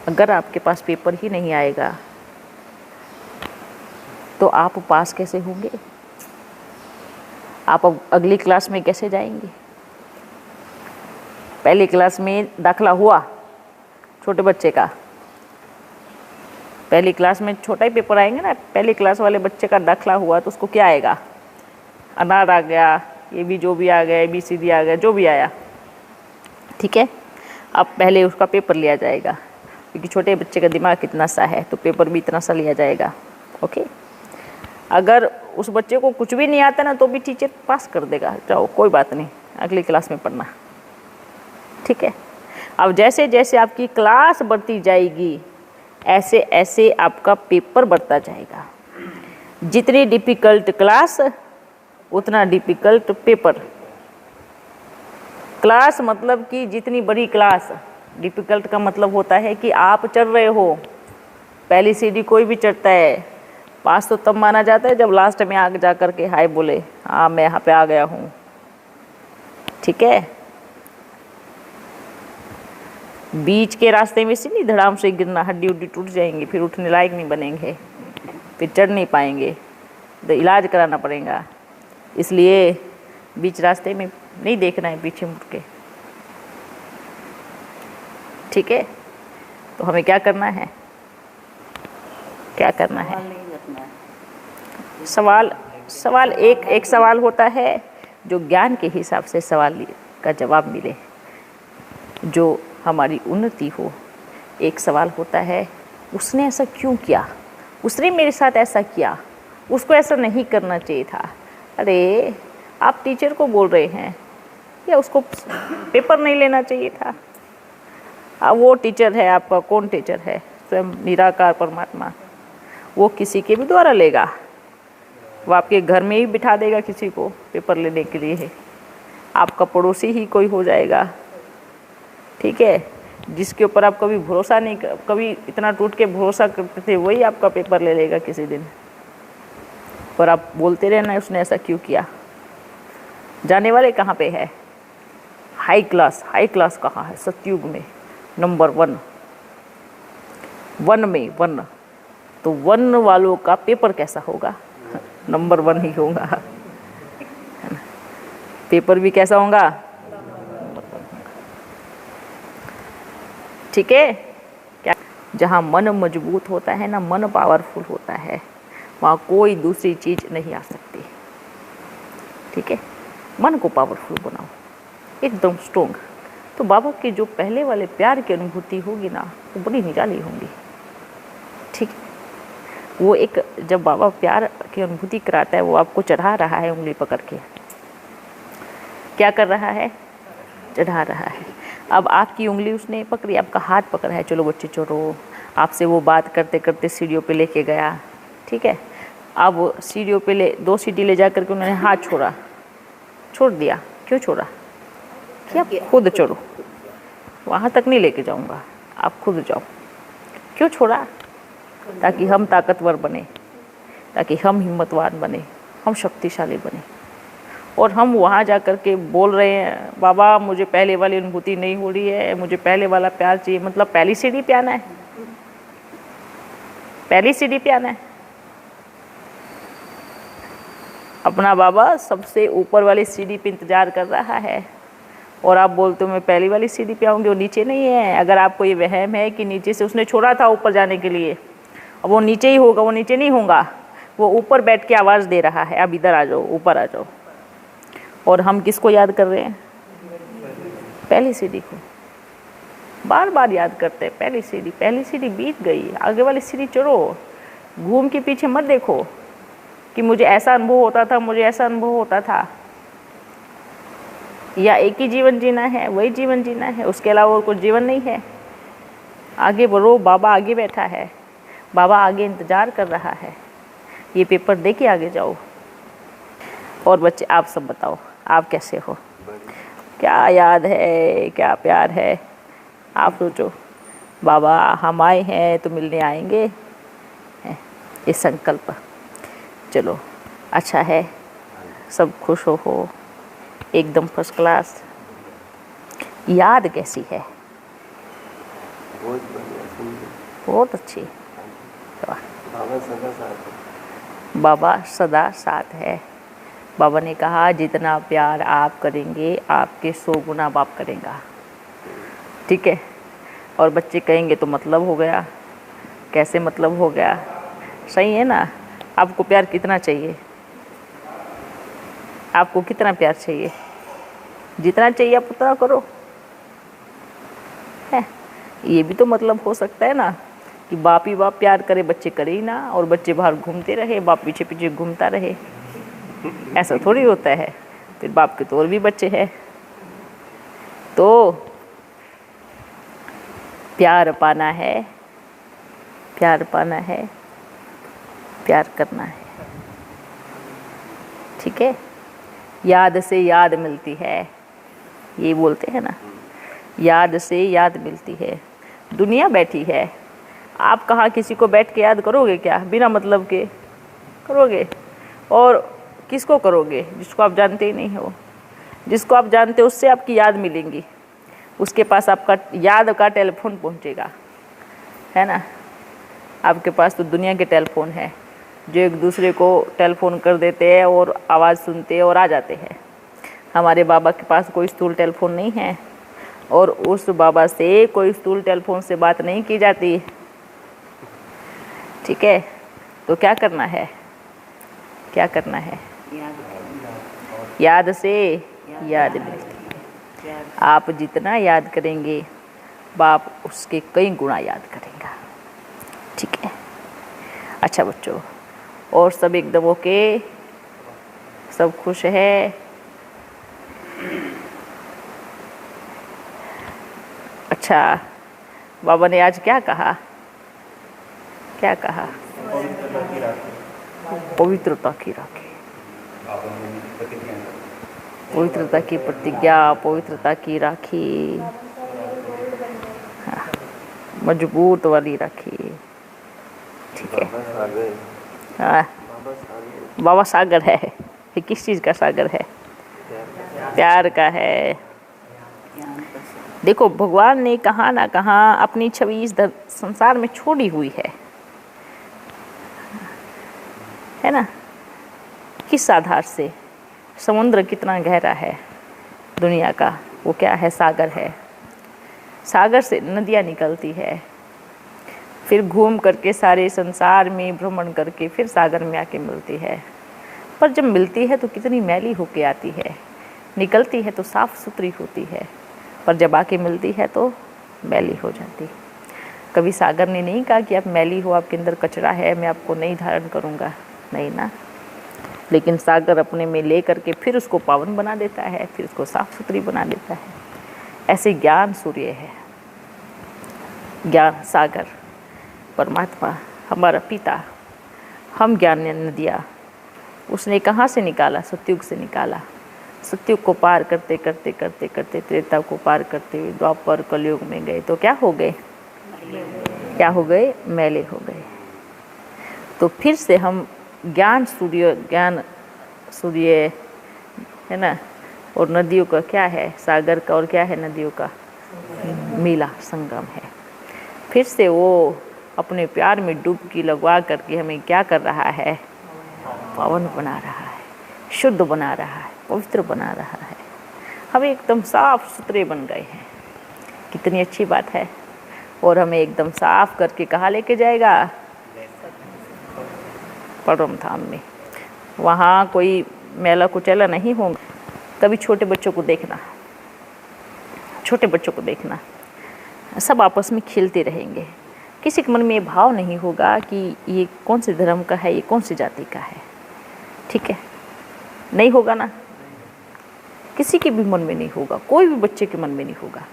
अगर आपके पास पेपर ही नहीं आएगा तो आप पास कैसे होंगे? आप अगली क्लास में कैसे जाएंगे? पहली क्लास में दाखला हुआ छोटे बच्चे का, पहली क्लास में छोटा ही पेपर आएंगे ना, पहली क्लास वाले बच्चे का दाखला हुआ तो उसको क्या आएगा? अनार आ गया, ये भी जो भी आ गया, ABCD आ गया, जो भी आया, ठीक है। अब पहले उसका पेपर लिया जाएगा, क्योंकि छोटे बच्चे का दिमाग कितना सा है तो पेपर भी इतना सा लिया जाएगा। ओके, अगर उस बच्चे को कुछ भी नहीं आता ना तो भी टीचर पास कर देगा, जाओ कोई बात नहीं, अगली क्लास में पढ़ना, ठीक है। अब जैसे जैसे आपकी क्लास बढ़ती जाएगी ऐसे ऐसे आपका पेपर बढ़ता जाएगा। जितनी डिफ़िकल्ट क्लास उतना डिफ़िकल्ट पेपर। क्लास मतलब कि जितनी बड़ी क्लास, डिफ़िकल्ट का मतलब होता है कि आप चढ़ रहे हो, पहली सीढ़ी कोई भी चढ़ता है, पास तो तब माना जाता है जब लास्ट में आगे जा कर के हाय बोले, हाँ मैं यहाँ पे आ गया हूँ, ठीक है। बीच के रास्ते में से नहीं धड़ाम से गिरना, हड्डी उड्डी टूट जाएंगी, फिर उठने लायक नहीं बनेंगे, फिर चढ़ नहीं पाएंगे, तो इलाज कराना पड़ेगा। इसलिए बीच रास्ते में नहीं देखना है पीछे मुड़ के, ठीक है। तो हमें क्या करना है, क्या करना है? सवाल एक सवाल होता है जो ज्ञान के हिसाब से सवाल का जवाब मिले, जो हमारी उन्नति हो। एक सवाल होता है उसने ऐसा क्यों किया, उसने मेरे साथ ऐसा किया, उसको ऐसा नहीं करना चाहिए था। अरे आप टीचर को बोल रहे हैं या उसको पेपर नहीं लेना चाहिए था? अब वो टीचर है आपका, कौन टीचर है? स्वयं निराकार परमात्मा। वो किसी के भी द्वारा लेगा, वो आपके घर में ही बिठा देगा किसी को पेपर लेने के लिए, आपका पड़ोसी ही कोई हो जाएगा, ठीक है, जिसके ऊपर आप कभी भरोसा नहीं, कभी इतना टूट के भरोसा करते थे, वही आपका पेपर ले लेगा किसी दिन। पर आप बोलते रहना उसने ऐसा क्यों किया। जाने वाले कहाँ पे है? हाई क्लास कहाँ है? सतयुग में नंबर 1, 1 में 1। तो 1 वालों का पेपर कैसा होगा? नंबर 1 ही होगा, पेपर भी कैसा होगा? ठीक है। क्या? जहाँ मन मजबूत होता है ना, मन पावरफुल होता है, वहाँ कोई दूसरी चीज़ नहीं आ सकती, ठीक है। मन को पावरफुल बनाओ, एकदम स्ट्रोंग। तो बाबा के जो पहले वाले प्यार की अनुभूति होगी ना, वो बड़ी निराली होंगी, ठीक। वो एक, जब बाबा प्यार की अनुभूति कराता है, वो आपको चढ़ा रहा है उंगली पकड़ के, क्या कर रहा है? चढ़ा रहा है। अब आपकी उंगली उसने पकड़ी, आपका हाथ पकड़ा है, चलो बच्चे चढ़ो, आपसे वो बात करते करते सीढ़ियों पे लेके गया, ठीक है। अब सीढ़ियों पे 2 सीढ़ी ले जा करके उन्होंने हाथ छोड़ दिया। क्यों छोड़ा? कि आप खुद चढ़ो, वहाँ तक नहीं लेके जाऊँगा, आप खुद जाओ। क्यों छोड़ा? ताकि हम ताकतवर बने, ताकि हम हिम्मतवान बने, हम शक्तिशाली बने। और हम वहाँ जा कर के बोल रहे हैं, बाबा मुझे पहले वाली अनुभूति नहीं हो रही है, मुझे पहले वाला प्यार चाहिए। मतलब पहली सीढ़ी पे आना है, पहली सीढ़ी पे आना है। अपना बाबा सबसे ऊपर वाली सीढ़ी पे इंतजार कर रहा है, और आप बोलते हो मैं पहली वाली सीढ़ी पे आऊँगी, वो नीचे नहीं है। अगर आपको ये वहम है कि नीचे से उसने छोड़ा था ऊपर जाने के लिए, अब वो नीचे ही होगा, वो नीचे नहीं होगा, वो ऊपर बैठ के आवाज़ दे रहा है, अब इधर आ जाओ, ऊपर आ जाओ। और हम किसको याद कर रहे हैं? पहली सीढ़ी को बार बार याद करते हैं। पहली सीढ़ी बीत गई, आगे वाली सीढ़ी चढ़ो। घूम के पीछे मत देखो कि मुझे ऐसा अनुभव होता था, मुझे ऐसा अनुभव होता था। या एक ही जीवन जीना है, वही जीवन जीना है, उसके अलावा और कुछ जीवन नहीं है। आगे बढ़ो, बाबा आगे बैठा है, बाबा आगे इंतज़ार कर रहा है। ये पेपर दे के आगे जाओ। और बच्चे आप सब बताओ, आप कैसे हो? क्या याद है, क्या प्यार है? आप सोचो, बाबा हम आए हैं तो मिलने आएंगे, ये संकल्प। चलो अच्छा है, सब खुश हो, एकदम फर्स्ट क्लास। याद कैसी है? बहुत बढ़िया, सुंदर। बहुत अच्छी। वाह। बाबा सदा साथ है। बाबा सदा साथ है। बाबा ने कहा जितना प्यार आप करेंगे आपके 100 गुना बाप करेगा। ठीक है। और बच्चे कहेंगे तो मतलब हो गया। कैसे मतलब हो गया? सही है ना? आपको प्यार कितना चाहिए? आपको कितना प्यार चाहिए? जितना चाहिए आप उतना करो। है, ये भी तो मतलब हो सकता है ना कि बाप ही बाप प्यार करे, बच्चे करे ही ना, और बच्चे बाहर घूमते रहे, बाप पीछे पीछे घूमता रहे। ऐसा थोड़ी होता है। फिर बाप के तो और भी बच्चे हैं। तो प्यार पाना है, प्यार पाना है, प्यार करना है। ठीक है। याद से याद मिलती है, ये बोलते हैं ना, याद से याद मिलती है। दुनिया बैठी है, आप कहाँ किसी को बैठ के याद करोगे क्या? बिना मतलब के करोगे? और किसको करोगे? जिसको आप जानते ही नहीं हो। जिसको आप जानते हो उससे आपकी याद मिलेंगी, उसके पास आपका याद का टेलीफोन पहुंचेगा, है ना। आपके पास तो दुनिया के टेलीफोन है जो एक दूसरे को टेलीफोन कर देते हैं और आवाज़ सुनते हैं और आ जाते हैं। हमारे बाबा के पास कोई स्थूल टेलीफोन नहीं है और उस बाबा से कोई स्थूल टेलीफोन से बात नहीं की जाती। ठीक है। तो क्या करना है? क्या करना है? याद से याद मिलती है। आप जितना याद करेंगे बाप उसके कई गुना याद करेगा। ठीक है। अच्छा बच्चों, और सब एकदम ओके? सब खुश है? अच्छा, बाबा ने आज क्या कहा? क्या कहा? पवित्रता की राखी, पवित्रता की प्रतिज्ञा, पवित्रता की राखी, हाँ, मजबूत वाली राखी। ठीक है। हाँ, बाबा सागर है। ये किस चीज़ का सागर है? प्यार का है। देखो, भगवान ने कहाँ ना कहाँ अपनी छवि इस संसार में छोड़ी हुई है ना। किस आधार से? समुद्र कितना गहरा है दुनिया का, वो क्या है? सागर है। सागर से नदियाँ निकलती है, फिर घूम करके सारे संसार में भ्रमण करके फिर सागर में आके मिलती है। पर जब मिलती है तो कितनी मैली होके आती है। निकलती है तो साफ़ सुथरी होती है, पर जब आके मिलती है तो मैली हो जाती। कभी सागर ने नहीं कहा कि आप मैली हो, आपके अंदर कचरा है, मैं आपको नहीं धारण करूँगा, नहीं ना। लेकिन सागर अपने में ले करके फिर उसको पावन बना देता है, फिर उसको साफ़ सुथरी बना देता है। ऐसे ज्ञान सूर्य है, ज्ञान सागर परमात्मा हमारा पिता, हम ज्ञान नदियाँ। उसने कहाँ से निकाला? सतयुग से निकाला। सतयुग को पार करते करते करते करते त्रेता को पार करते हुए द्वापर कलयुग में गए तो क्या हो गए? क्या हो गए? मैले हो गए। तो फिर से हम ज्ञान सूर्य है ना, और नदियों का क्या है? सागर का, और क्या है? नदियों का मिला संगम है। फिर से वो अपने प्यार में डुबकी लगवा करके हमें क्या कर रहा है? पावन बना रहा है, शुद्ध बना रहा है, पवित्र बना रहा है। हम एकदम साफ सुथरे बन गए हैं। कितनी अच्छी बात है। और हमें एकदम साफ करके कहाँ लेके जाएगा? परम धाम में। वहाँ कोई मेला कुचेला नहीं होगा। कभी छोटे बच्चों को देखना, छोटे बच्चों को देखना, सब आपस में खेलते रहेंगे। किसी के मन में ये भाव नहीं होगा कि ये कौन से धर्म का है, ये कौन सी जाति का है। ठीक है, नहीं होगा ना। किसी के भी मन में नहीं होगा, कोई भी बच्चे के मन में नहीं होगा।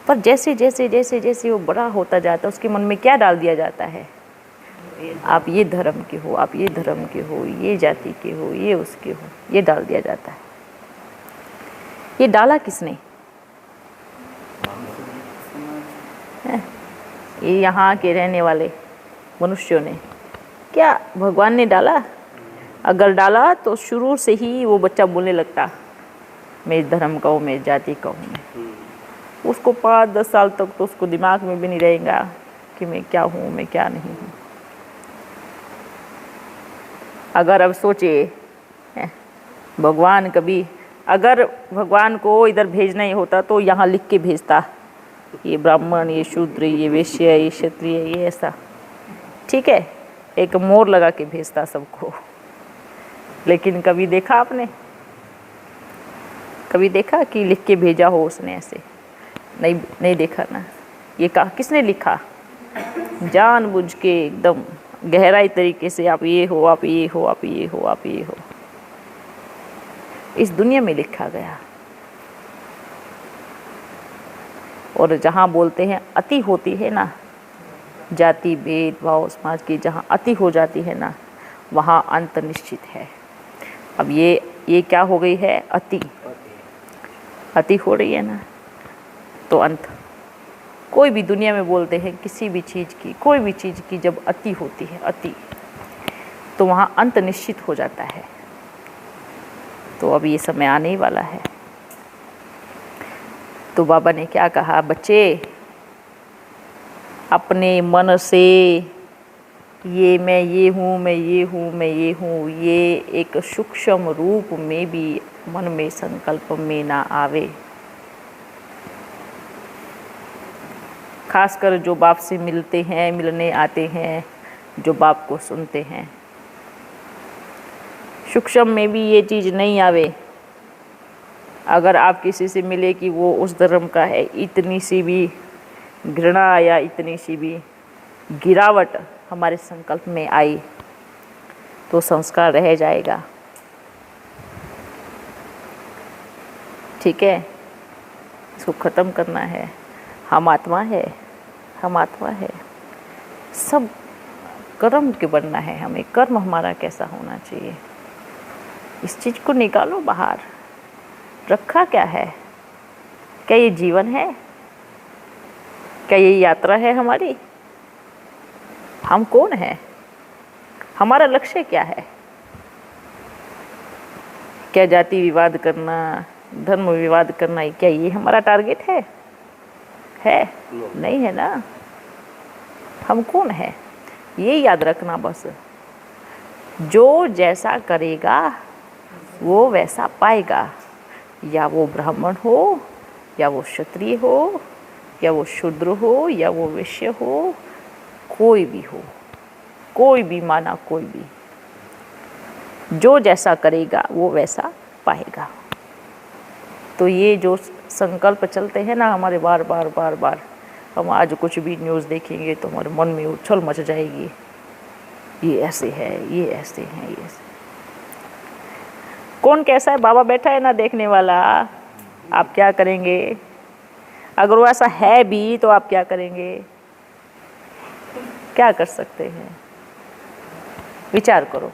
पर जैसे जैसे जैसे जैसे वो बड़ा होता जाता है उसके मन में क्या डाल दिया जाता है? आप ये धर्म के हो, आप ये धर्म के हो, ये जाति के हो, ये उसके हो, ये डाल दिया जाता है। ये डाला किसने? ये यहाँ के रहने वाले मनुष्यों ने। क्या भगवान ने डाला? अगर डाला तो शुरू से ही वो बच्चा बोलने लगता, मैं इस धर्म का हूँ, मैं इस जाति का हूँ। उसको 5-10 साल तक तो उसको दिमाग में भी नहीं रहेगा कि मैं क्या हूँ, मैं क्या नहीं हूँ। अगर अब सोचिए भगवान कभी, अगर भगवान को इधर भेजना ही होता तो यहाँ लिख के भेजता, ये ब्राह्मण, ये शूद्र, ये वैश्य, ये क्षत्रिय, ये ऐसा, ठीक है, एक मोर लगा के भेजता सबको। लेकिन कभी देखा आपने, कभी देखा कि लिख के भेजा हो उसने ऐसे? नहीं, नहीं देखा ना। ये कहा किसने लिखा? जानबूझ के एकदम गहराई तरीके से, आप ये हो, आप ये हो, आप ये हो, आप ये हो, इस दुनिया में लिखा गया। और जहाँ बोलते हैं अति होती है ना, जाति भेदभाव समाज की जहाँ अति हो जाती है ना, वहाँ अंत निश्चित है। अब ये क्या हो गई है? अति, अति हो रही है ना, तो अंत। कोई भी दुनिया में बोलते हैं किसी भी चीज़ की, कोई भी चीज़ की जब अति होती है, अति, तो वहाँ अंत निश्चित हो जाता है। तो अब ये समय आने ही वाला है। तो बाबा ने क्या कहा? बच्चे, अपने मन से ये मैं ये हूँ, मैं ये हूँ, मैं ये हूँ, ये एक सूक्ष्म रूप में भी मन में संकल्प में ना आवे। खासकर जो बाप से मिलते हैं, मिलने आते हैं, जो बाप को सुनते हैं, सूक्ष्म में भी ये चीज़ नहीं आवे। अगर आप किसी से मिले कि वो उस धर्म का है, इतनी सी भी घृणा या इतनी सी भी गिरावट हमारे संकल्प में आई तो संस्कार रह जाएगा। ठीक है, इसको ख़त्म करना है। हम आत्मा है, हम आत्मा है, सब कर्म के बनना है हमें। कर्म हमारा कैसा होना चाहिए, इस चीज़ को निकालो बाहर। रखा क्या है? क्या ये जीवन है? क्या ये यात्रा है हमारी? हम कौन हैं? हमारा लक्ष्य क्या है? क्या जाति विवाद करना, धर्म विवाद करना, क्या ये हमारा टारगेट है? नहीं है ना। हम कौन है ये याद रखना बस। जो जैसा करेगा वो वैसा पाएगा, या वो ब्राह्मण हो, या वो क्षत्रिय हो, या वो शूद्र हो, या वो वैश्य हो, कोई भी हो, कोई भी माना कोई भी, जो जैसा करेगा वो वैसा पाएगा। तो ये जो संकल्प चलते हैं ना हमारे बार बार बार बार, हम आज कुछ भी न्यूज़ देखेंगे तो हमारे मन में उछल मच जाएगी, ये ऐसे है, ये ऐसे हैं, ये ऐसे। कौन कैसा है? बाबा बैठा है ना देखने वाला। आप क्या करेंगे? अगर वो ऐसा है भी तो आप क्या करेंगे? क्या कर सकते हैं? विचार करो।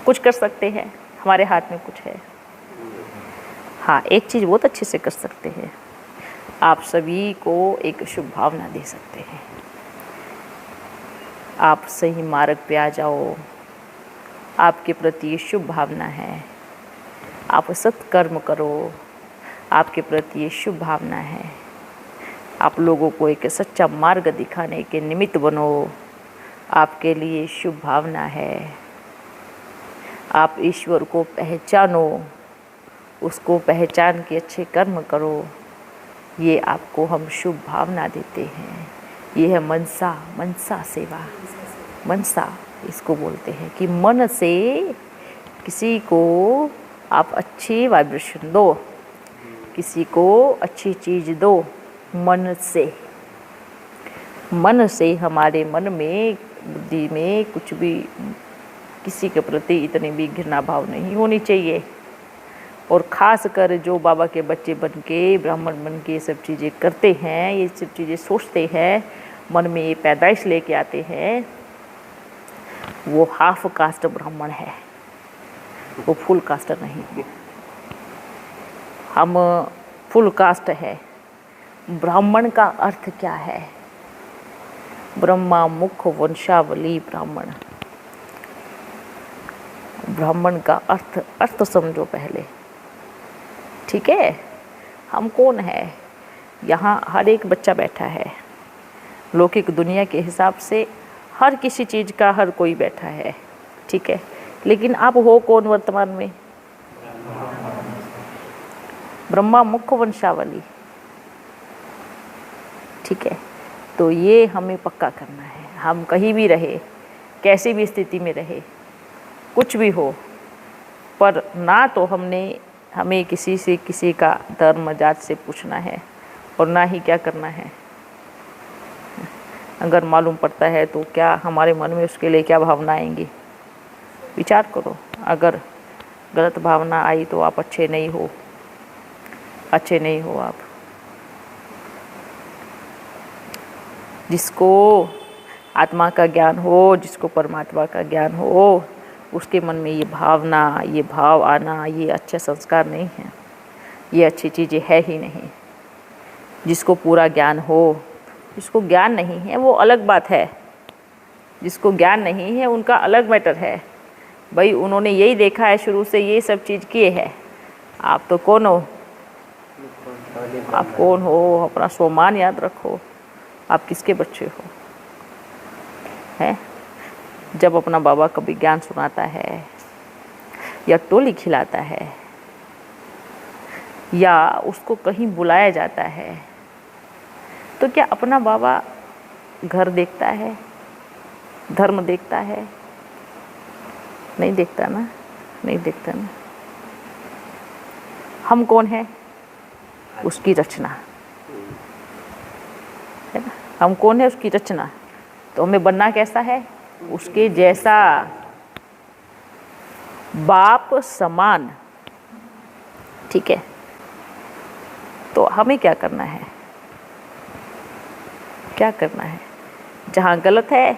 कुछ कर सकते हैं, हमारे हाथ में कुछ है। हाँ, एक चीज़ बहुत अच्छे से कर सकते हैं, आप सभी को एक शुभ भावना दे सकते हैं। आप सही मार्ग पे आ जाओ, आपके प्रति ये शुभ भावना है। आप सत्कर्म करो, आपके प्रति ये शुभ भावना है। आप लोगों को एक सच्चा मार्ग दिखाने के निमित्त बनो, आपके लिए शुभ भावना है। आप ईश्वर को पहचानो, उसको पहचान के अच्छे कर्म करो, ये आपको हम शुभ भावना देते हैं। ये है मनसा, मनसा सेवा। मनसा इसको बोलते हैं कि मन से किसी को आप अच्छी वाइब्रेशन दो, किसी को अच्छी चीज़ दो। मन से, मन से हमारे मन में, बुद्धि में कुछ भी किसी के प्रति इतनी भी घृणा भाव नहीं होनी चाहिए। और ख़ास कर जो बाबा के बच्चे बन के, ब्राह्मण बन के ये सब चीज़ें करते हैं, ये सब चीज़ें सोचते हैं, मन में ये पैदाइश लेके आते हैं, वो हाफ कास्ट ब्राह्मण है, वो फुल कास्ट नहीं है। हम फुल कास्ट है। ब्राह्मण का अर्थ क्या है? ब्रह्मा मुख वंशावली ब्राह्मण। ब्राह्मण का अर्थ समझो पहले, ठीक है? हम कौन है? यहाँ हर एक बच्चा बैठा है। लौकिक दुनिया के हिसाब से हर किसी चीज़ का हर कोई बैठा है, ठीक है। लेकिन आप हो कौन वर्तमान में? ब्रह्मा मुख्य वंशावली, ठीक है। तो ये हमें पक्का करना है। हम कहीं भी रहे, कैसी भी स्थिति में रहे, कुछ भी हो, पर ना तो हमें किसी से किसी का धर्म जात से पूछना है, और ना ही क्या करना है। अगर मालूम पड़ता है तो क्या हमारे मन में उसके लिए क्या भावना आएंगी? विचार करो। अगर गलत भावना आई तो आप अच्छे नहीं हो, अच्छे नहीं हो आप। जिसको आत्मा का ज्ञान हो, जिसको परमात्मा का ज्ञान हो, उसके मन में ये भावना, ये भाव आना, ये अच्छे संस्कार नहीं है, ये अच्छी चीज़ें है ही नहीं। जिसको पूरा ज्ञान हो, जिसको ज्ञान नहीं है वो अलग बात है। जिसको ज्ञान नहीं है उनका अलग मैटर है। भाई उन्होंने यही देखा है शुरू से, ये सब चीज़ किए है। आप तो कौन हो? आप कौन हो? अपना स्वमान याद रखो। आप किसके बच्चे हो? हैं? जब अपना बाबा कभी ज्ञान सुनाता है या टोली खिलाता है या उसको कहीं बुलाया जाता है, तो क्या अपना बाबा घर देखता है, धर्म देखता है? नहीं देखता ना, नहीं देखता ना। हम कौन है? उसकी रचना है ना। हम कौन है? उसकी रचना। तो हमें बनना कैसा है? उसके जैसा, बाप समान, ठीक है। तो हमें क्या करना है? क्या करना है? जहाँ गलत है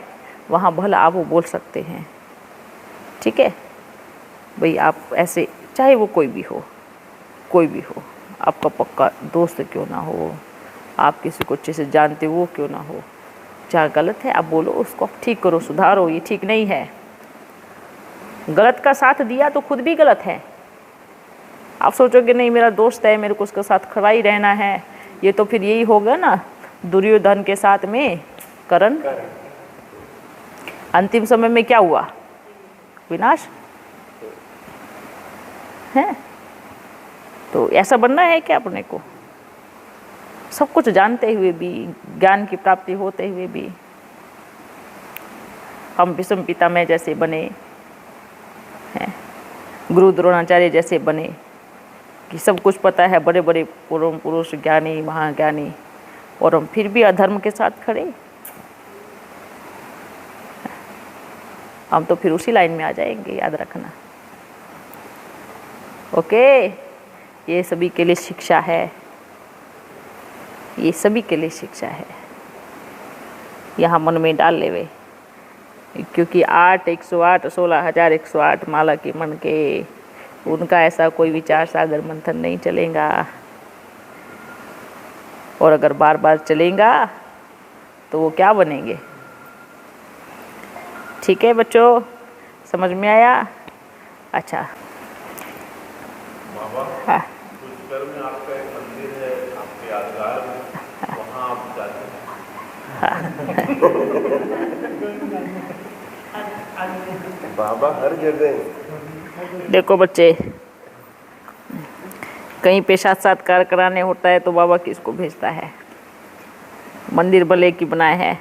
वहाँ भला आप वो बोल सकते हैं, ठीक है। भाई आप ऐसे, चाहे वो कोई भी हो, कोई भी हो, आपका पक्का दोस्त क्यों ना हो, आप किसी को अच्छे से जानते हो क्यों ना हो, जहाँ गलत है आप बोलो, उसको ठीक करो, सुधारो। ये ठीक नहीं है। गलत का साथ दिया तो खुद भी गलत है। आप सोचोगे नहीं मेरा दोस्त है, मेरे को उसके साथ खड़ा ही रहना है, ये तो फिर यही होगा ना दुर्योधन के साथ में करण। अंतिम समय में क्या हुआ? विनाश है। तो ऐसा बनना है क्या अपने को? सब कुछ जानते हुए भी, ज्ञान की प्राप्ति होते हुए भी हम भीष्म पितामह जैसे बने हैं, गुरु द्रोणाचार्य जैसे बने कि सब कुछ पता है, बड़े बड़े परम पुरुष, ज्ञानी, महाज्ञानी, और हम फिर भी अधर्म के साथ खड़े। हम तो फिर उसी लाइन में आ जाएंगे, याद रखना। ओके, ये सभी के लिए शिक्षा है, ये सभी के लिए शिक्षा है। यहाँ मन में डाल लेवे, क्योंकि 8 108 16,108 माला के मन के, उनका ऐसा कोई विचार सागर मंथन नहीं चलेगा। और अगर बार बार चलेगा तो वो क्या बनेंगे? ठीक है बच्चों, समझ में आया? अच्छा, हाँ। पुष्कर में आपका एक मंदिर है, आपके यादगार में, वहाँ आप जाते हैं? बाबा हर जगह। देखो बच्चे, कहीं पे साक्षात्कार कराने होता है तो बाबा किसको भेजता है? मंदिर भले की बनाए है,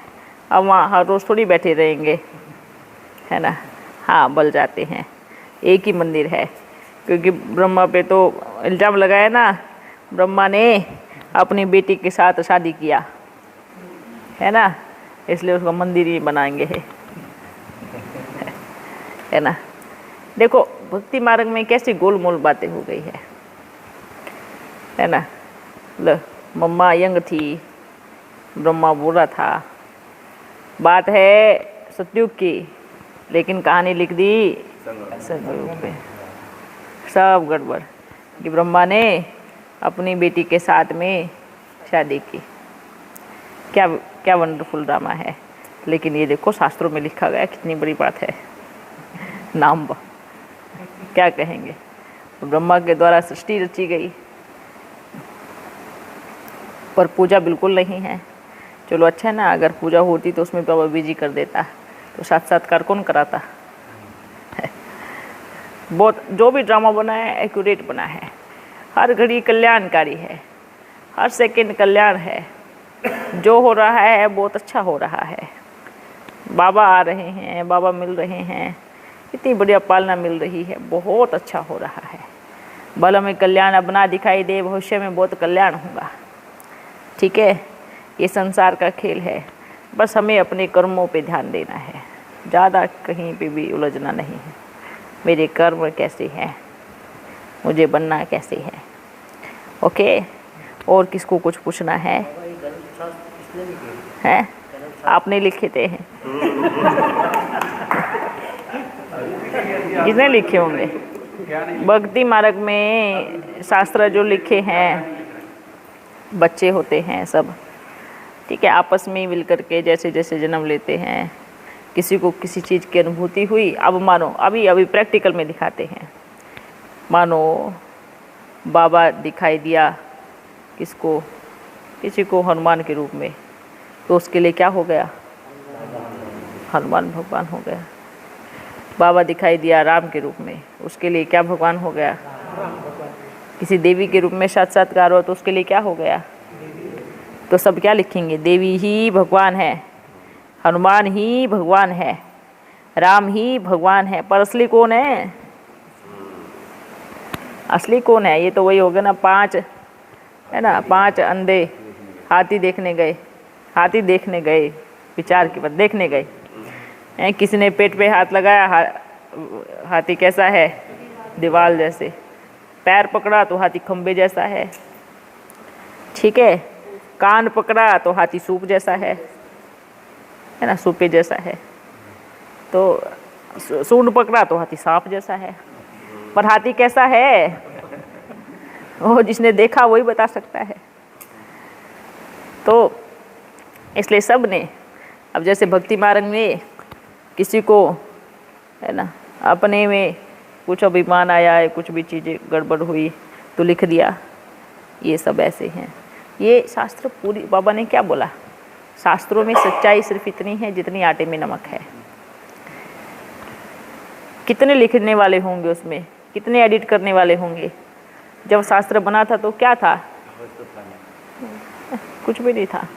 अब वहाँ हर रोज़ थोड़ी बैठे रहेंगे, है ना। हाँ, बल जाते हैं। एक ही मंदिर है, क्योंकि ब्रह्मा पे तो इल्ज़ाम लगाया ना, ब्रह्मा ने अपनी बेटी के साथ शादी किया, है ना, इसलिए उसका मंदिर ही बनाएंगे, है ना। देखो भक्ति मार्ग में कैसी गोलमोल बातें हो गई है ना। लो, मम्मा यंग थी, ब्रह्मा बुरा था, बात है सतयुग की, लेकिन कहानी लिख दी सतयुग पे। सब गड़बड़ कि ब्रह्मा ने अपनी बेटी के साथ में शादी की। क्या क्या वंडरफुल ड्रामा है। लेकिन ये देखो शास्त्रों में लिखा गया, कितनी बड़ी बात है। नाम क्या कहेंगे, ब्रह्मा के द्वारा सृष्टि रची गई, पर पूजा बिल्कुल नहीं है। चलो अच्छा है ना, अगर पूजा होती तो उसमें बाबा बिजी कर देता, तो साक्षात्कार कौन कराता। बहुत जो भी ड्रामा बना है एक्यूरेट बना है, हर घड़ी कल्याणकारी है, हर सेकंड कल्याण है। जो हो रहा है बहुत अच्छा हो रहा है। बाबा आ रहे हैं, बाबा मिल रहे हैं, इतनी बढ़िया पालना मिल रही है, बहुत अच्छा हो रहा है। भला में कल्याण अब ना दिखाई दे, भविष्य में बहुत कल्याण होगा। ठीक है, ये संसार का खेल है, बस हमें अपने कर्मों पे ध्यान देना है, ज़्यादा कहीं पे भी उलझना नहीं है। मेरे कर्म कैसे हैं, मुझे बनना कैसे है। ओके, और किसको कुछ पूछना है? हैं? आपने लिखे थे हैं? किसने लिखे होंगे? भक्ति मार्ग में शास्त्र जो लिखे हैं, बच्चे होते हैं सब, ठीक है, आपस में मिल करके जैसे जैसे जन्म लेते हैं, किसी को किसी चीज़ की अनुभूति हुई। अब मानो अभी प्रैक्टिकल में दिखाते हैं। मानो बाबा दिखाई दिया किसको, किसी को हनुमान के रूप में, तो उसके लिए क्या हो गया? हनुमान भगवान हो गया। बाबा दिखाई दिया राम के रूप में, उसके लिए क्या भगवान हो गया? किसी देवी के रूप में साक्षात्कार हो तो उसके लिए क्या हो गया? तो सब क्या लिखेंगे? देवी ही भगवान है, हनुमान ही भगवान है, राम ही भगवान है। पर असली कौन है? असली कौन है? ये तो वही हो गया ना, 5 है ना, 5 अंधे हाथी देखने गए, हाथी देखने गए, विचार की बात देखने गए। किसी ने पेट पे हाथ लगाया, हाथी कैसा है? दीवार जैसे। पैर पकड़ा तो हाथी खंबे जैसा है। ठीक है, कान पकड़ा तो हाथी सूप जैसा है ना, सूपे जैसा है। तो सूंड पकड़ा तो हाथी सांप जैसा है। पर हाथी कैसा है वो जिसने देखा वही बता सकता है। तो इसलिए सब ने, अब जैसे भक्ति मार्ग में किसी को है ना अपने में कुछ अभिमान आया है, कुछ भी चीज़ें गड़बड़ हुई तो लिख दिया, ये सब ऐसे हैं। ये शास्त्र पूरी, बाबा ने क्या बोला? शास्त्रों में सच्चाई सिर्फ इतनी है जितनी आटे में नमक है। कितने लिखने वाले होंगे उसमें, कितने एडिट करने वाले होंगे। जब शास्त्र बना था तो क्या था? कुछ भी नहीं था।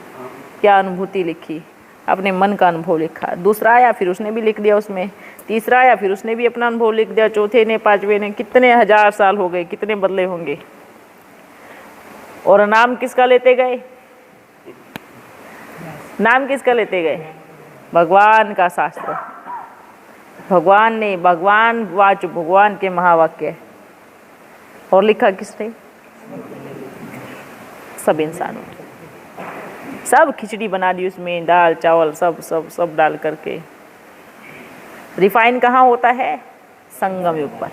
क्या अनुभूति लिखी, अपने मन का अनुभव लिखा। दूसरा आया फिर उसने भी लिख दिया उसमें, तीसरा आया फिर उसने भी अपना अनुभव लिख दिया, चौथे ने, पांचवें ने, कितने हजार साल हो गए, कितने बदले होंगे। और नाम किसका लेते गए? नाम किसका लेते गए? भगवान का शास्त्र। भगवान ने, भगवान वाच, भगवान के महावाक्य। और लिखा किसने? सब इंसानों ने। सब खिचड़ी बना दी उसमें, दाल चावल सब सब सब डाल करके। रिफाइन कहाँ होता है? संगम युग पर।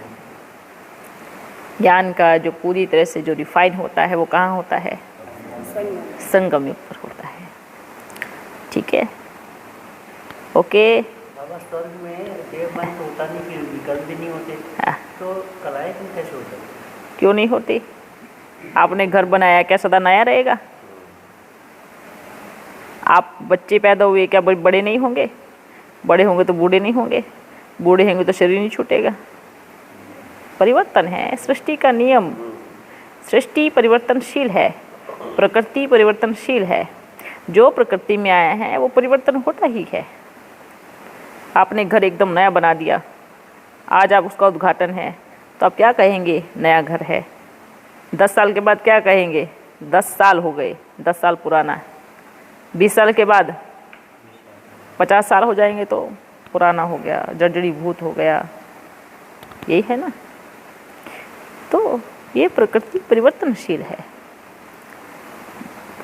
ज्ञान का जो पूरी तरह से जो रिफाइन होता है वो कहाँ होता है? संगम युग पर होता है। ठीक है, ओके। बाबा स्वर्ग में देव मन तो होता नहीं, फिर विकल्प भी नहीं होते, तो कलाएं कैसे होती? क्यों नहीं होती? आपने घर बनाया, क्या सदा नया रहेगा? आप बच्चे पैदा हुए, क्या बड़े नहीं होंगे? बड़े होंगे तो बूढ़े नहीं होंगे, बूढ़े होंगे तो शरीर नहीं छूटेगा। परिवर्तन है सृष्टि का नियम। सृष्टि परिवर्तनशील है, प्रकृति परिवर्तनशील है। जो प्रकृति में आया है वो परिवर्तन होता ही है। आपने घर एकदम नया बना दिया, आज आप उसका उद्घाटन है तो आप क्या कहेंगे? नया घर है। 10 साल के बाद क्या कहेंगे? 10 साल हो गए, 10 साल पुराना है। 20 साल के बाद 50 साल हो जाएंगे तो पुराना हो गया, जर्जरीभूत हो गया। यही है ना। तो ये प्रकृति परिवर्तनशील है।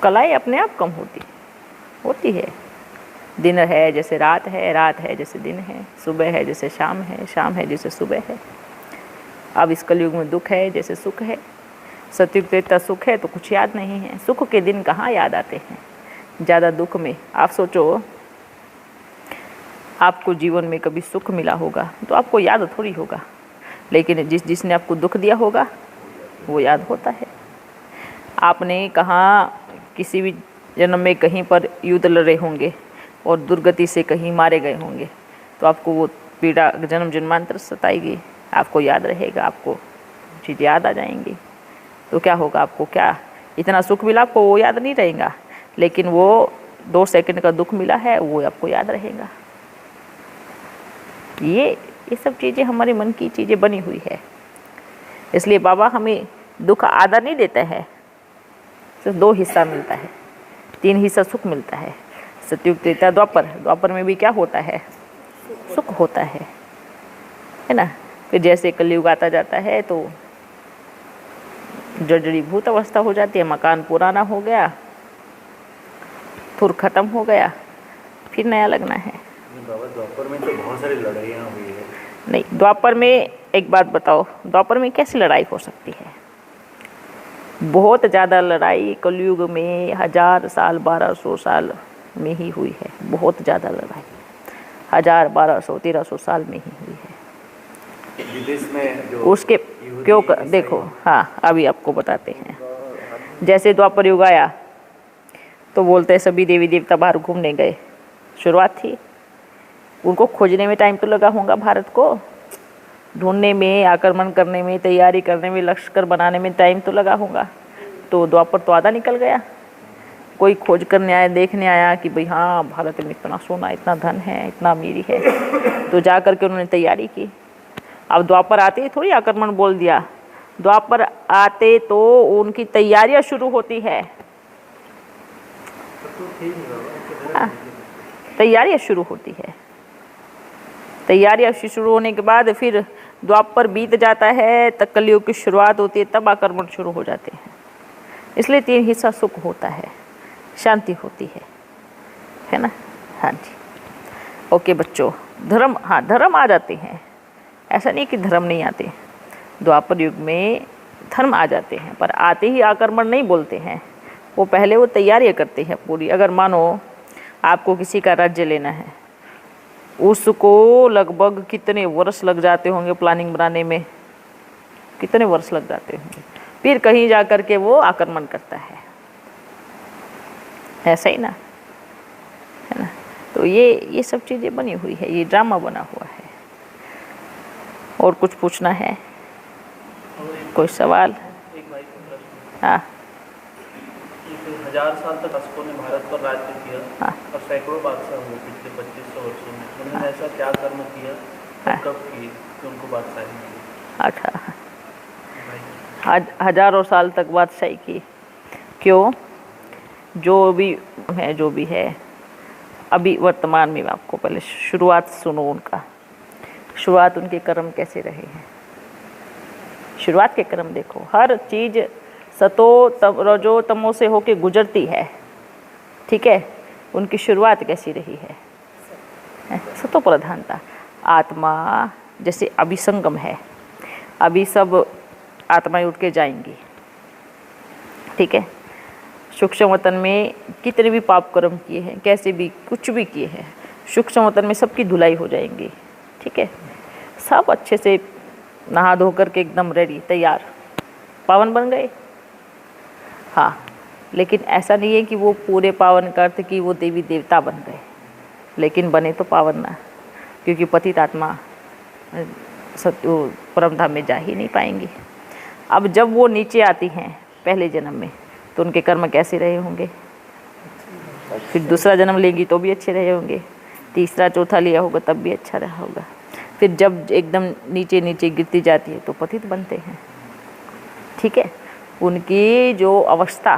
कलाएं अपने आप कम होती है। दिन है जैसे रात है, रात है जैसे दिन है, सुबह है जैसे शाम है, शाम है जैसे सुबह है। अब इस कलयुग में दुख है जैसे सुख है। सतयुग त्रेता सुख है तो कुछ याद नहीं है। सुख के दिन कहाँ याद आते हैं, ज़्यादा दुख में। आप सोचो, आपको जीवन में कभी सुख मिला होगा तो आपको याद थोड़ी होगा, लेकिन जिसने आपको दुख दिया होगा वो याद होता है। आपने कहाँ किसी भी जन्म में कहीं पर युद्ध लड़े होंगे और दुर्गति से कहीं मारे गए होंगे, तो आपको वो पीड़ा जन्म जन्मांतर सताएगी, आपको याद रहेगा, आपको चीज़ याद आ जाएंगी। तो क्या होगा, आपको क्या इतना सुख मिला आपको वो याद नहीं रहेगा, लेकिन वो 2 सेकंड का दुख मिला है वो आपको याद रहेगा। ये सब चीज़ें हमारे मन की चीज़ें बनी हुई है। इसलिए बाबा हमें दुख आधा नहीं देता है, सिर्फ 2 हिस्सा मिलता है, 3 हिस्सा सुख मिलता है। सतयुग त्रेता द्वापर में भी क्या होता है, सुख होता है ना। फिर जैसे कलयुग आता जाता है तो जर्जरीभूत अवस्था हो जाती है, मकान पुराना हो गया, थुर खत्म हो गया, फिर नया लगना है। बाबा द्वापर में तो बहुत सारी लड़ाइयाँ हुई है। नहीं, द्वापर में एक बात बताओ, द्वापर में कैसी लड़ाई हो सकती है? बहुत ज़्यादा लड़ाई कलयुग में 1000 साल 1200 साल में ही हुई है। बहुत ज़्यादा लड़ाई 1000 1200 1300 साल में ही हुई है। विदेश में जो उसके क्यों देखो, हाँ अभी आपको बताते हैं। जैसे द्वापर युग आया तो बोलते हैं सभी देवी देवता बाहर घूमने गए, शुरुआत थी। उनको खोजने में टाइम तो लगा होगा, भारत को ढूंढने में, आक्रमण करने में, तैयारी करने में, लश्कर बनाने में टाइम तो लगा होगा। तो द्वापर तो आधा निकल गया। कोई खोज करने आया, देखने आया कि भाई हाँ भारत में इतना सोना, इतना धन है, इतना अमीरी है, तो जा करके उन्होंने तैयारी की। अब द्वापर आते ही थोड़ी आक्रमण बोल दिया, द्वापर आते तो उनकी तैयारियां शुरू होती है। हाँ, तैयारियां शुरू होती है। तैयारियां शुरू होने के बाद फिर द्वापर बीत जाता है, तब कलयुग की शुरुआत होती है, तब आक्रमण शुरू हो जाते हैं। इसलिए 3 हिस्सा सुख होता है, शांति होती है ना। हाँ जी, ओके बच्चों। धर्म, हाँ धर्म आ जाते हैं, ऐसा नहीं कि धर्म नहीं आते। द्वापर युग में धर्म आ जाते हैं, पर आते ही आक्रमण नहीं बोलते हैं, वो पहले वो तैयारियां करते हैं पूरी। अगर मानो आपको किसी का राज्य लेना है, उसको लगभग कितने वर्ष लग जाते होंगे प्लानिंग बनाने में, कितने वर्ष लग जाते होंगे, फिर कहीं जा कर के वो आक्रमण करता है, ऐसा ही ना, है ना। तो ये सब चीज़ें बनी हुई है, ये ड्रामा बना हुआ है। और कुछ पूछना है, कोई सवाल? एक भाई का प्रश्न। हाँ 1000 साल तक शासकों ने भारत पर राज्य किया हाँ और सैकड़ों बादशाह हुए पिछले 2500 वर्षों में। उन्होंने ऐसा क्या कर्म किया हाँ। और कब किए कि उनको बादशाही मिली? अच्छा, हजारों साल तक बादशाही की। क्यों? जो भी है अभी वर्तमान में, आपको पहले शुरुआत सुनो उनका, शुरुआत उनके कर्म कैसे रहे हैं। शुरुआत के कर्म देखो, हर चीज़ सतो रजो तमो से होके गुजरती है, ठीक है। उनकी शुरुआत कैसी रही है, सतो प्रधानता। आत्मा जैसे अभी संगम है, अभी सब आत्माएं उठ के जाएंगी, ठीक है। सूक्ष्म वतन में कितने भी पाप कर्म किए हैं, कैसे भी कुछ भी किए हैं, सूक्ष्म वतन में सबकी धुलाई हो जाएंगी, ठीक है। सब अच्छे से नहा धो करके एकदम रेडी तैयार पावन बन गए। हाँ, लेकिन ऐसा नहीं है कि वो पूरे पावन का अर्थ कि वो देवी देवता बन गए, लेकिन बने तो पावन ना, क्योंकि पतित आत्मा सत्य परम धाम में जा ही नहीं पाएंगी। अब जब वो नीचे आती हैं पहले जन्म में, तो उनके कर्म कैसे रहे होंगे, फिर दूसरा जन्म लेंगी तो भी अच्छे रहे होंगे, तीसरा चौथा लिया होगा तब भी अच्छा रहा होगा, फिर जब एकदम नीचे नीचे गिरती जाती है तो पतित बनते हैं, ठीक है। उनकी जो अवस्था,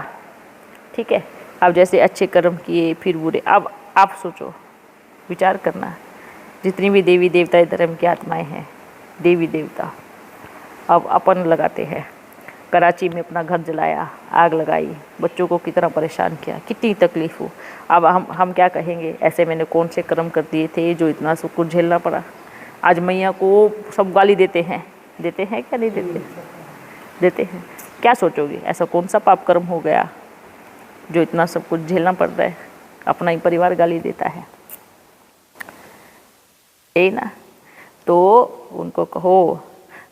ठीक है। अब जैसे अच्छे कर्म किए फिर बुरे, अब आप सोचो, विचार करना, जितनी भी देवी देवता धर्म की आत्माएं हैं, देवी देवता अब अपन लगाते हैं, कराची में अपना घर जलाया, आग लगाई, बच्चों को कितना परेशान किया, कितनी तकलीफ हो। अब हम क्या कहेंगे, ऐसे मैंने कौन से कर्म कर दिए थे जो इतना सब कुछ झेलना पड़ा। आज मैया को सब गाली देते हैं क्या नहीं देते? देते हैं। क्या सोचोगे, ऐसा कौन सा पाप कर्म हो गया जो इतना सब कुछ झेलना पड़ रहा है, अपना ही परिवार गाली देता है, ये ना। तो उनको कहो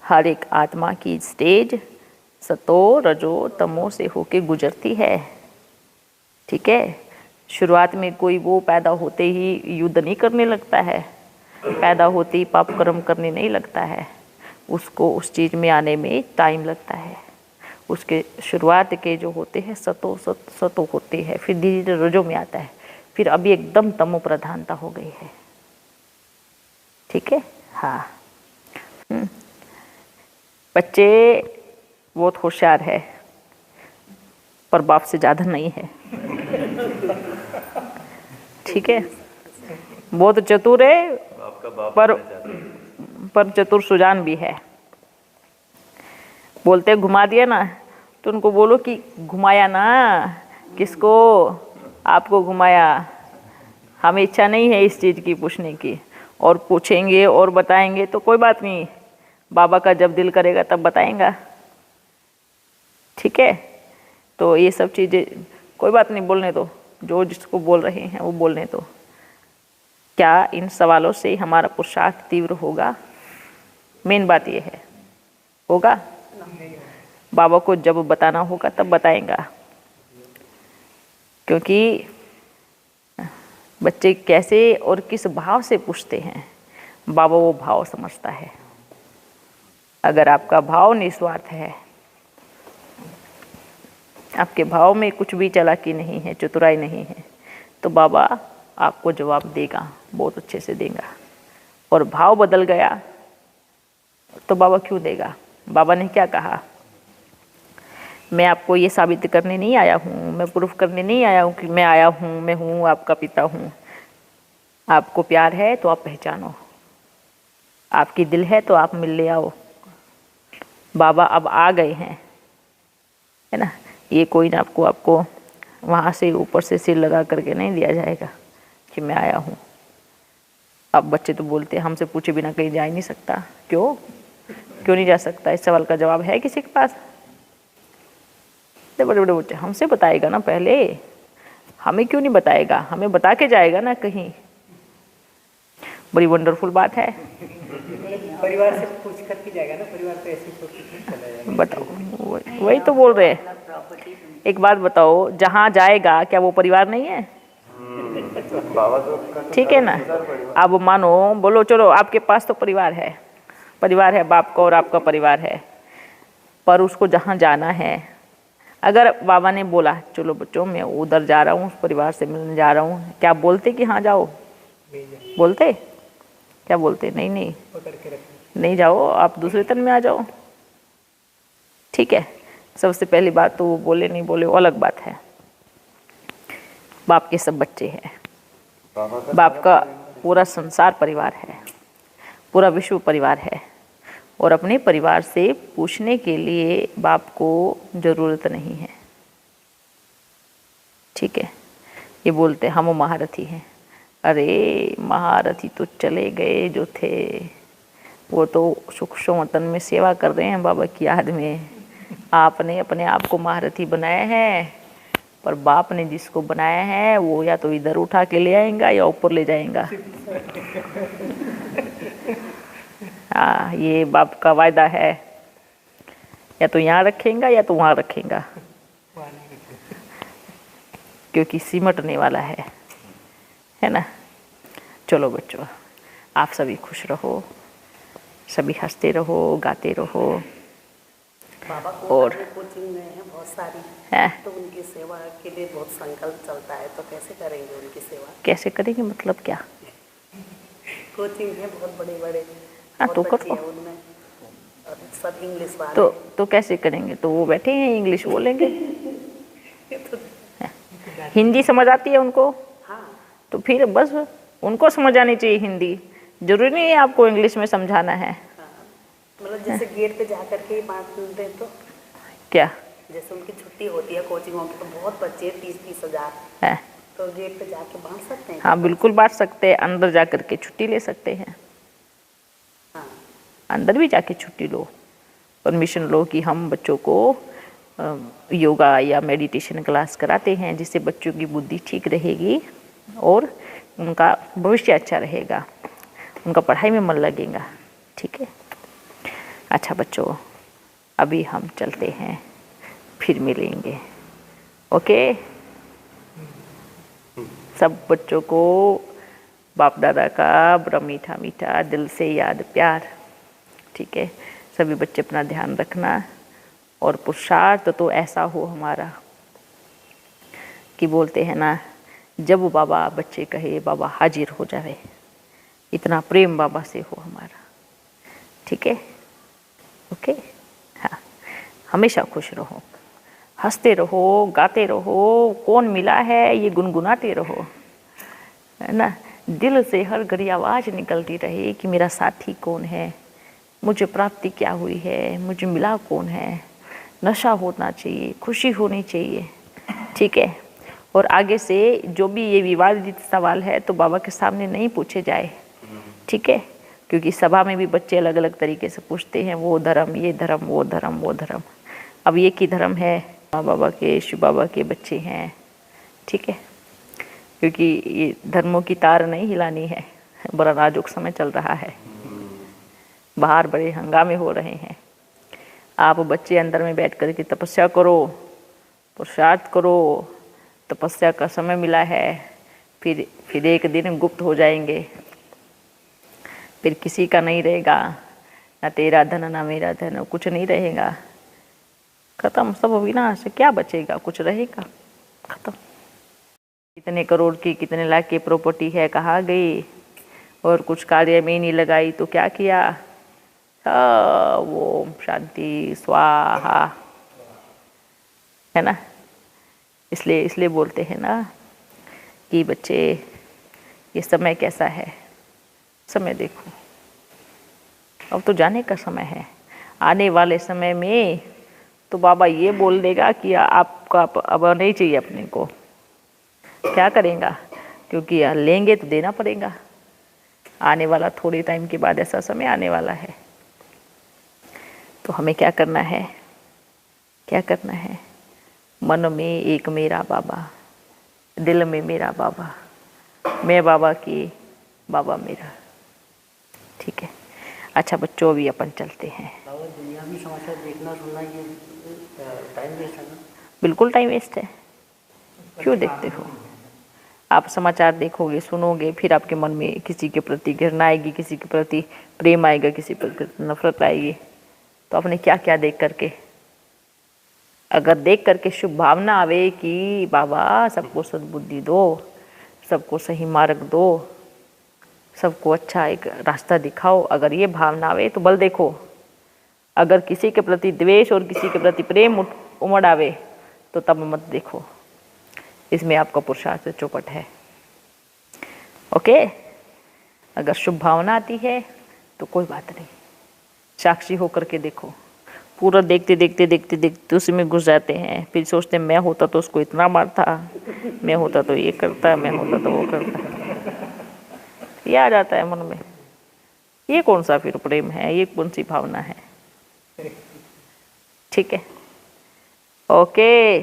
हर एक आत्मा की स्टेज सतो रजो तमो से होके गुजरती है। ठीक है, शुरुआत में कोई वो पैदा होते ही युद्ध नहीं करने लगता है, पैदा होते ही पाप कर्म करने नहीं लगता है, उसको उस चीज़ में आने में टाइम लगता है। उसके शुरुआत के जो होते हैं सतो होते हैं, फिर धीरे धीरे रजो में आता है, फिर अभी एकदम तमो प्रधानता हो गई है। ठीक है, हाँ। बच्चे बहुत होशियार है पर बाप से ज़्यादा नहीं है। ठीक है, बहुत चतुर है पर चतुर सुजान भी है। बोलते घुमा दिया ना तो उनको बोलो कि घुमाया ना, किसको? आपको घुमाया। हमें इच्छा नहीं है इस चीज़ की पूछने की, और पूछेंगे और बताएंगे तो कोई बात नहीं, बाबा का जब दिल करेगा तब बताएंगा। ठीक है, तो ये सब चीज़ें कोई बात नहीं, बोलने दो, जो जिसको बोल रहे हैं वो बोलने दो। क्या इन सवालों से हमारा पुरुषार्थ तीव्र होगा? मेन बात ये है, होगा? बाबा को जब बताना होगा तब बताएंगा, क्योंकि बच्चे कैसे और किस भाव से पूछते हैं, बाबा वो भाव समझता है। अगर आपका भाव निस्वार्थ है, आपके भाव में कुछ भी चालाकी नहीं है, चतुराई नहीं है, तो बाबा आपको जवाब देगा, बहुत अच्छे से देगा। और भाव बदल गया तो बाबा क्यों देगा? बाबा ने क्या कहा? मैं आपको ये साबित करने नहीं आया हूँ, मैं प्रूफ करने नहीं आया हूँ कि मैं आया हूँ, मैं हूँ आपका पिता हूँ। आपको प्यार है तो आप पहचानो, आपकी दिल है तो आप मिल ले आओ। बाबा अब आ गए हैं, है ना। ये कोई ना आपको वहाँ से ऊपर से सिर लगा करके नहीं दिया जाएगा कि मैं आया हूँ। अब बच्चे तो बोलते हैं हमसे पूछे बिना कहीं जा ही नहीं सकता। क्यों नहीं जा सकता? इस सवाल का जवाब है किसी के पास? बड़े बड़े बच्चे हमसे बताएगा ना पहले, हमें क्यों नहीं बताएगा? हमें बता के जाएगा ना कहीं। बड़ी वंडरफुल बात है। परिवार से पूछ कर के जाएगा ना, परिवार तो ऐसे सोच के चला जाएगा। बताओ, वही तो बोल रहे हैं। एक बात बताओ, जहाँ जाएगा क्या वो परिवार नहीं है? ठीक है ना। अब मानो बोलो चलो आपके पास तो परिवार है बाप का और आपका परिवार है, पर उसको जहाँ जाना है, अगर बाबा ने बोला चलो बच्चों मैं उधर जा रहा हूँ, उस परिवार से मिलने जा रहा हूँ, क्या बोलते कि हाँ जाओ? बोलते? क्या बोलते? नहीं नहीं जाओ, आप दूसरे तन में आ जाओ। ठीक है, सबसे पहली बात तो वो बोले नहीं बोले वो अलग बात है। बाप के सब बच्चे हैं, बाप का पूरा संसार परिवार है, पूरा विश्व परिवार है, और अपने परिवार से पूछने के लिए बाप को ज़रूरत नहीं है। ठीक है, ये बोलते हम महारथी हैं। अरे महारथी तो चले गए जो थे, वो तो सूक्ष्म वतन में सेवा कर रहे हैं बाबा की याद में। आपने अपने आप को महारथी बनाया है, पर बाप ने जिसको बनाया है वो या तो इधर उठा के ले आएगा या ऊपर ले जाएगा। हाँ, ये बाप का वायदा है, या तो यहाँ रखेगा या तो वहाँ रखेगा, क्योंकि सिमटने वाला है ना। चलो बच्चों, आप सभी खुश रहो, सभी हंसते रहो, गाते रहो। बाबा को और कोचिंग में है बहुत सारी है तो उनकी सेवा के लिए बहुत संकल्प चलता है, तो कैसे करेंगे उनकी सेवा? कैसे करेंगे मतलब क्या? कोचिंग है बहुत बड़े बड़े, हाँ तो बच्चे करो हैं उनमें, और सब इंग्लिश वाले। तो कैसे करेंगे? तो वो बैठे हैं इंग्लिश बोलेंगे। हिंदी समझ आती है उनको? हाँ, तो फिर बस उनको समझ आनी चाहिए हिंदी, जरूरी नहीं है आपको इंग्लिश में समझाना है। मतलब जैसे गेट पे जा करके ही बांट दें तो क्या? जैसे उनकी छुट्टी होती है कोचिंगों की, तो बहुत बच्चे 30-30 हजार, है तो गेट पे जाके बांट सकते हैं? हाँ बिल्कुल बांट सकते हैं, अंदर जा करके छुट्टी ले सकते हैं। हाँ, अंदर भी जाके छुट्टी लो, परमिशन लो कि हम बच्चों को योगा या मेडिटेशन क्लास कराते हैं, जिससे बच्चों की बुद्धि ठीक रहेगी और उनका भविष्य अच्छा रहेगा, उनका पढ़ाई में मन लगेगा। ठीक है। अच्छा बच्चों, अभी हम चलते हैं, फिर मिलेंगे। ओके। सब बच्चों को बाप दादा का बड़ा मीठा मीठा दिल से याद प्यार। ठीक है, सभी बच्चे अपना ध्यान रखना, और पुरुषार्थ तो ऐसा हो हमारा कि बोलते हैं ना, जब बाबा बच्चे कहे बाबा हाजिर हो जावे, इतना प्रेम बाबा से हो हमारा। ठीक है, ओके। हाँ, हमेशा खुश रहो, हंसते रहो, गाते रहो, कौन मिला है ये गुनगुनाते रहो, है ना। दिल से हर घड़ी आवाज़ निकलती रहे कि मेरा साथी कौन है, मुझे प्राप्ति क्या हुई है, मुझे मिला कौन है। नशा होना चाहिए, खुशी होनी चाहिए। ठीक है, और आगे से जो भी ये विवादित सवाल है तो बाबा के सामने नहीं पूछे जाए। ठीक है, क्योंकि सभा में भी बच्चे अलग अलग तरीके से पूछते हैं, वो धर्म, ये धर्म, वो धर्म, वो धर्म। अब ये की धर्म है, माँ बाबा के, शिव बाबा के बच्चे हैं। ठीक है, क्योंकि ये धर्मों की तार नहीं हिलानी है, बड़ा नाजुक समय चल रहा है, बाहर बड़े हंगामे हो रहे हैं। आप बच्चे अंदर में बैठ कर के तपस्या करो, पुरुषार्थ करो, तपस्या का समय मिला है, फिर एक दिन गुप्त हो जाएंगे, फिर किसी का नहीं रहेगा, ना तेरा धन ना मेरा धन, कुछ नहीं रहेगा, खत्म, सब विनाश। क्या बचेगा, कुछ रहेगा, खत्म। कितने करोड़ की, कितने लाख की प्रॉपर्टी है, कहाँ गई, और कुछ कार्य में नहीं लगाई तो क्या किया, वो शांति स्वाहा, है ना। इसलिए बोलते हैं ना कि बच्चे ये समय कैसा है, समय देखो, अब तो जाने का समय है। आने वाले समय में तो बाबा ये बोल देगा कि आपका अब नहीं चाहिए अपने को, क्या करेगा, क्योंकि लेंगे तो देना पड़ेगा। आने वाला थोड़े टाइम के बाद ऐसा समय आने वाला है। तो हमें क्या करना है, क्या करना है, मन में एक मेरा बाबा, दिल में मेरा बाबा, मैं बाबा की, बाबा मेरा। ठीक है, अच्छा बच्चों, अभी अपन चलते हैं। बाबा, दुनिया में समाचार देखना सुनना ये टाइम वेस्ट है ना? बिल्कुल टाइम वेस्ट है। क्यों देखते हो? आप समाचार देखोगे, सुनोगे, फिर आपके मन में किसी के प्रति घृणा आएगी, किसी के प्रति प्रेम आएगा, किसी पर नफरत आएगी। तो आपने क्या क्या देख करके, अगर देख करके शुभ भावना आवे कि बाबा सबको सद्बुद्धि दो, सबको सही मार्ग दो, सबको अच्छा एक रास्ता दिखाओ, अगर ये भावना आवे तो बल देखो। अगर किसी के प्रति द्वेष और किसी के प्रति प्रेम उमड़ आवे तो तब मत देखो, इसमें आपका पुरुषार्थ चौपट है। ओके, अगर शुभ भावना आती है तो कोई बात नहीं, साक्षी होकर के देखो। पूरा देखते देखते देखते देखते उसी में घुस जाते हैं, फिर सोचते हैं मैं होता तो उसको इतना मारता, मैं होता तो ये करता, मैं होता तो वो करता। ये आ जाता है मन में। ये कौन सा फिर प्रेम है, ये कौन सी भावना है? ठीक है, ओके।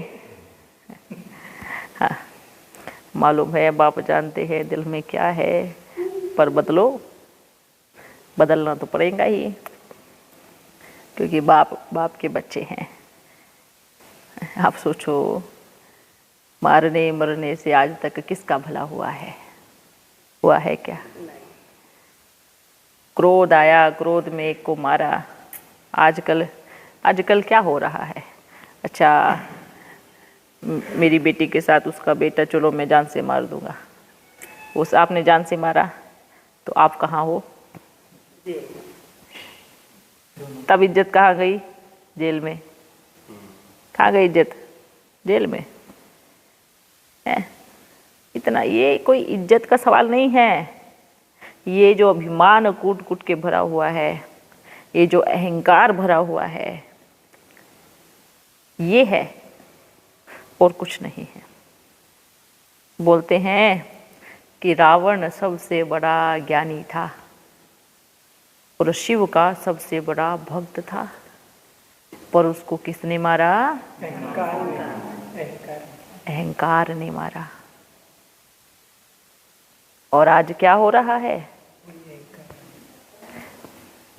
हाँ, मालूम है, बाप जानते हैं दिल में क्या है, पर बदलना तो पड़ेगा ही, क्योंकि बाप के बच्चे हैं। आप सोचो, मारने मरने से आज तक किसका भला हुआ है क्या? क्रोध आया, क्रोध में एक को मारा। आजकल क्या हो रहा है? अच्छा, मेरी बेटी के साथ उसका बेटा, चलो मैं जान से मार दूंगा। उस आपने जान से मारा तो आप कहाँ हो? तब इज्जत कहाँ गई? जेल में। कहाँ गई इज्जत? जेल में है। इतना, ये कोई इज्जत का सवाल नहीं है। ये जो अभिमान कूट कूट के भरा हुआ है, ये जो अहंकार भरा हुआ है, ये है और कुछ नहीं है। बोलते हैं कि रावण सबसे बड़ा ज्ञानी था और शिव का सबसे बड़ा भक्त था, पर उसको किसने मारा? अहंकार ने मारा। और आज क्या हो रहा है?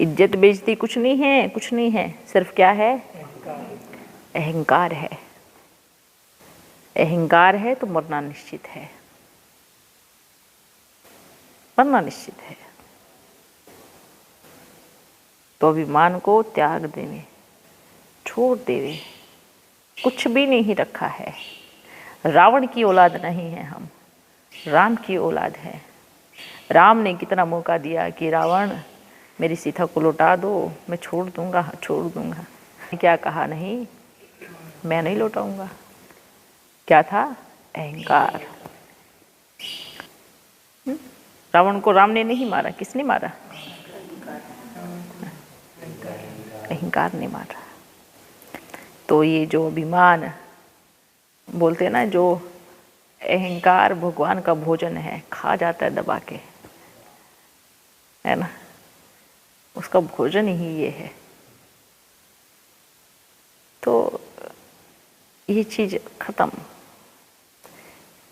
इज्जत बेइज्जती कुछ नहीं है, कुछ नहीं है, सिर्फ क्या है? अहंकार है। अहंकार है तो मरना निश्चित है, मरना निश्चित है। तो अभिमान को त्याग देवे, छोड़ देवे, कुछ भी नहीं रखा है। रावण की औलाद नहीं है हम, राम की औलाद है। राम ने कितना मौका दिया कि रावण मेरी सीता को लौटा दो, मैं छोड़ दूंगा, छोड़ दूंगा। क्या कहा? नहीं, मैं नहीं लौटाऊंगा। क्या था? अहंकार। रावण को राम ने नहीं मारा, किसने मारा? अहंकार ने मारा। तो ये जो अभिमान बोलते हैं ना, जो अहंकार भगवान का भोजन है, खा जाता है दबा के, है ना, उसका भोजन ही ये है। तो ये चीज खत्म,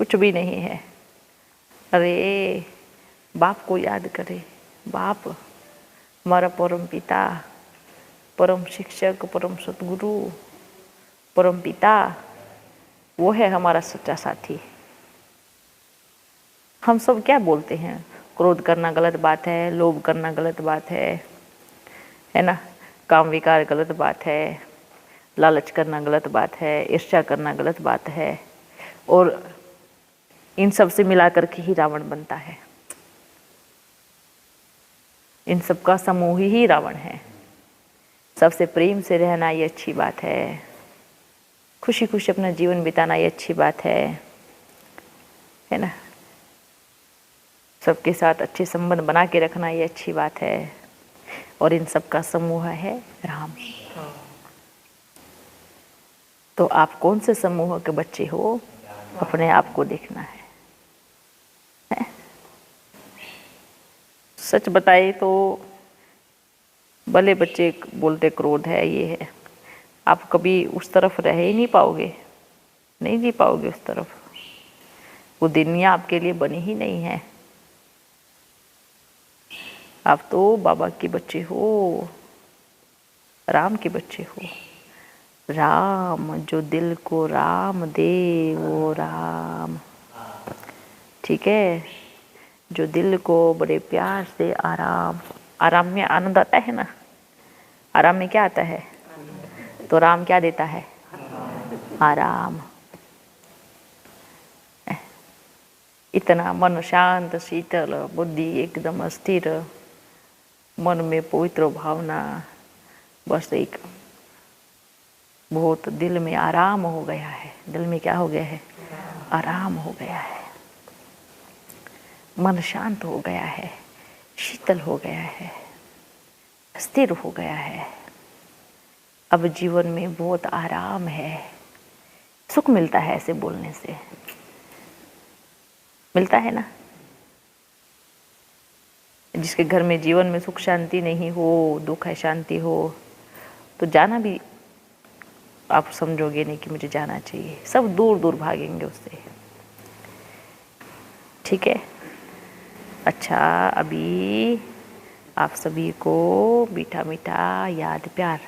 कुछ भी नहीं है। अरे बाप को याद करे, बाप हमारा परम पिता, परम शिक्षक, परम सतगुरु, परम पिता, वो है हमारा सच्चा साथी। हम सब क्या बोलते हैं? क्रोध करना गलत बात है, लोभ करना गलत बात है ना, काम विकार गलत बात है, लालच करना गलत बात है, ईर्ष्या करना गलत बात है, और इन सब से मिला करके ही रावण बनता है। इन सब का समूह ही रावण है। सबसे प्रेम से रहना ये अच्छी बात है, खुशी खुशी अपना जीवन बिताना ये अच्छी बात है ना, सबके साथ अच्छे संबंध बना के रखना ये अच्छी बात है। और इन सब का समूह है राम। तो आप कौन से समूह के बच्चे हो? अपने आप को देखना है। सच बताए तो भले बच्चे बोलते क्रोध है, ये है, आप कभी उस तरफ रह ही नहीं पाओगे, नहीं जी पाओगे उस तरफ। वो दुनिया आपके लिए बनी ही नहीं है। आप तो बाबा के बच्चे हो, राम के बच्चे हो। राम जो दिल को राम दे वो राम, ठीक है, जो दिल को बड़े प्यार से आराम, आराम में आनंद आता है ना, आराम में क्या आता है? तो राम क्या देता है? आराम। इतना मन शांत, शीतल, बुद्धि एकदम स्थिर, मन में पवित्र भावना, बस एक बहुत दिल में आराम हो गया है। दिल में क्या हो गया है? आराम हो गया है। मन शांत हो गया है, शीतल हो गया है, स्थिर हो गया है। अब जीवन में बहुत आराम है, सुख मिलता है ऐसे बोलने से, मिलता है ना। जिसके घर में जीवन में सुख शांति नहीं हो, दुख है शांति हो, तो जाना भी आप समझोगे नहीं कि मुझे जाना चाहिए, सब दूर दूर भागेंगे उससे, ठीक है। अच्छा, अभी आप सभी को मीठा मीठा याद प्यार।